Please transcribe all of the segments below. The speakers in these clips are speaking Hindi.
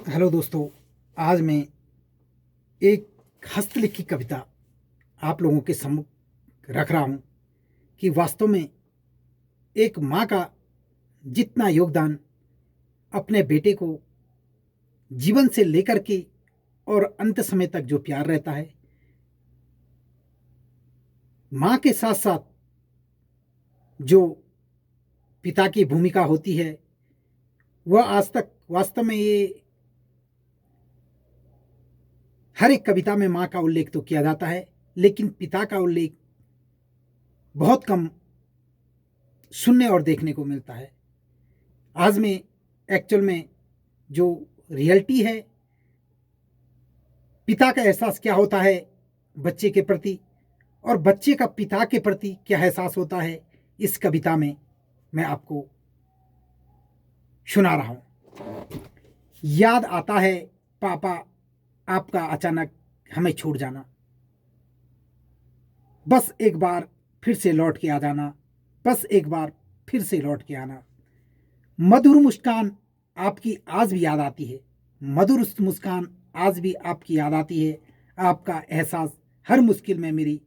हेलो दोस्तों। आज मैं एक हस्तलिखित कविता आप लोगों के सम्मुख रख रहा हूँ कि वास्तव में एक माँ का जितना योगदान अपने बेटे को जीवन से लेकर के और अंत समय तक जो प्यार रहता है, माँ के साथ साथ जो पिता की भूमिका होती है, वह आज तक वास्तव में ये हर एक कविता में माँ का उल्लेख तो किया जाता है, लेकिन पिता का उल्लेख बहुत कम सुनने और देखने को मिलता है। आज में एक्चुअल में जो रियलिटी है, पिता का एहसास क्या होता है बच्चे के प्रति और बच्चे का पिता के प्रति क्या एहसास होता है, इस कविता में मैं आपको सुना रहा हूं। याद आता है पापा आपका अचानक हमें छोड़ जाना, बस एक बार फिर से लौट के आ जाना, बस एक बार फिर से लौट के आना। मधुर मुस्कान आपकी आज भी याद आती है, मधुर मुस्कान आज भी आपकी याद आती है। आपका एहसास हर मुश्किल में मेरी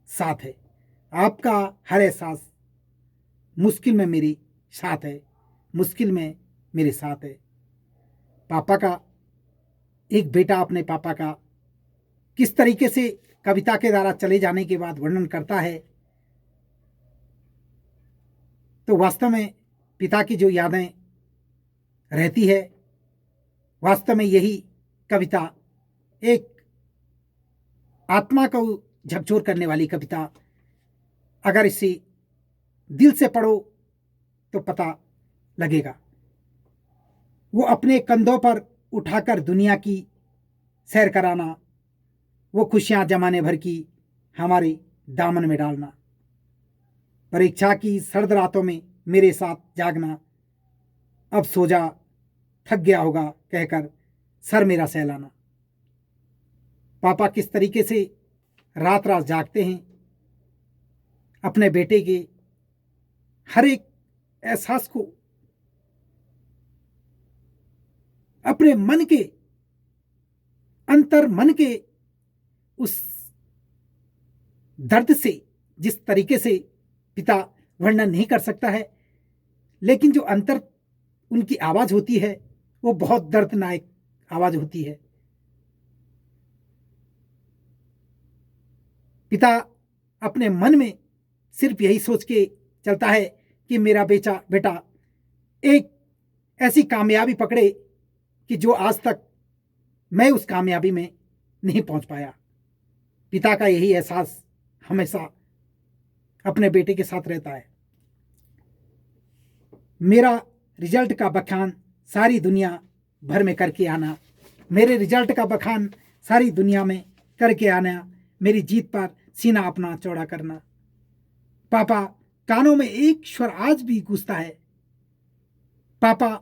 साथ है, आपका हर एहसास मुश्किल में मेरी साथ है, मुश्किल में मेरे साथ है। पापा का, एक बेटा अपने पापा का किस तरीके से कविता के द्वारा चले जाने के बाद वर्णन करता है, तो वास्तव में पिता की जो यादें रहती है, वास्तव में यही कविता एक आत्मा को झकझोर करने वाली कविता। अगर इसे दिल से पढ़ो तो पता लगेगा। वो अपने कंधों पर उठाकर दुनिया की सैर कराना, वो खुशियां जमाने भर की हमारे दामन में डालना, परीक्षा की सर्द रातों में मेरे साथ जागना, अब सो जा थक गया होगा कहकर सर मेरा सहलाना। पापा किस तरीके से रात रात जागते हैं, अपने बेटे के हर एक एहसास को अपने मन के अंतर मन के उस दर्द से, जिस तरीके से पिता वर्णन नहीं कर सकता है, लेकिन जो अंतर उनकी आवाज होती है वो बहुत दर्दनाक आवाज होती है। पिता अपने मन में सिर्फ यही सोच के चलता है कि मेरा बेटा एक ऐसी कामयाबी पकड़े कि जो आज तक मैं उस कामयाबी में नहीं पहुंच पाया। पिता का यही एहसास हमेशा अपने बेटे के साथ रहता है। मेरा रिजल्ट का बखान सारी दुनिया भर में करके आना, मेरे रिजल्ट का बखान सारी दुनिया में करके आना, मेरी जीत पर सीना अपना चौड़ा करना। पापा कानों में एक स्वर आज भी गूंजता है, पापा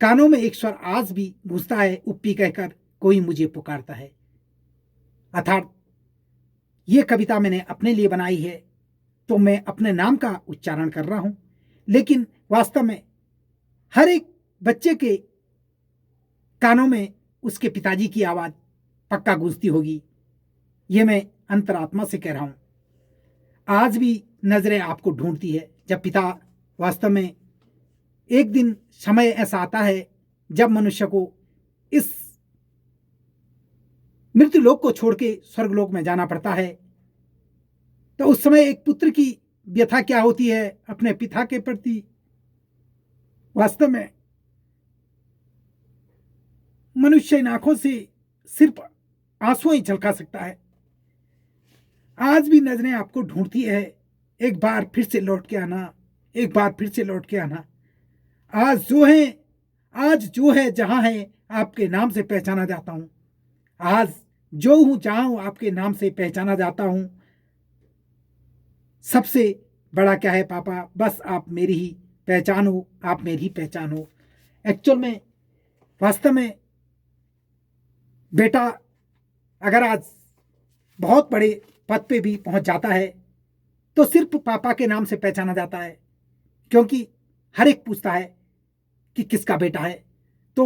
कानों में एक स्वर आज भी गूंजता है, उप्पी कहकर कोई मुझे पुकारता है। अर्थात ये कविता मैंने अपने लिए बनाई है, तो मैं अपने नाम का उच्चारण कर रहा हूं, लेकिन वास्तव में हर एक बच्चे के कानों में उसके पिताजी की आवाज पक्का गूंजती होगी। ये मैं अंतरात्मा से कह रहा हूं। आज भी नजरें आपको ढूंढती है जब पिता, वास्तव में एक दिन समय ऐसा आता है जब मनुष्य को इस मृत्यु लोक को छोड़ के स्वर्गलोक में जाना पड़ता है, तो उस समय एक पुत्र की व्यथा क्या होती है अपने पिता के प्रति। वास्तव में मनुष्य इन आंखों से सिर्फ आंसू ही झलका सकता है। आज भी नजरें आपको ढूंढती है, एक बार फिर से लौट के आना, एक बार फिर से लौट के आना। आज जो है जहां है आपके नाम से पहचाना जाता हूं, आज जो हूं जहां हूं आपके नाम से पहचाना जाता हूं। सबसे बड़ा क्या है पापा, बस आप मेरी ही पहचान हो, आप मेरी ही पहचान हो। एक्चुअल में वास्तव में बेटा अगर आज बहुत बड़े पद पे भी पहुंच जाता है तो सिर्फ पापा के नाम से पहचाना जाता है, क्योंकि हर एक पूछता है कि किसका बेटा है, तो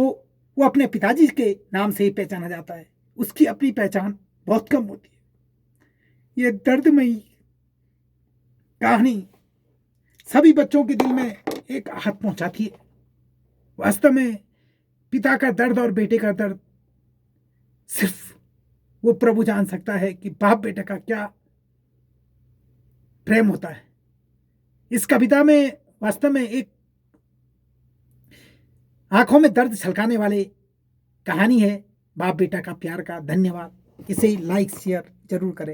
वो अपने पिताजी के नाम से ही पहचाना जाता है, उसकी अपनी पहचान बहुत कम होती है। ये दर्दमयी कहानी सभी बच्चों के दिल में एक आहत पहुंचाती है। वास्तव में पिता का दर्द और बेटे का दर्द सिर्फ वो प्रभु जान सकता है कि बाप बेटे का क्या प्रेम होता है। इस कविता में वास्तव में एक आंखों में दर्द छलकाने वाले कहानी है बाप बेटा का प्यार का। धन्यवाद। इसे लाइक शेयर जरूर करें।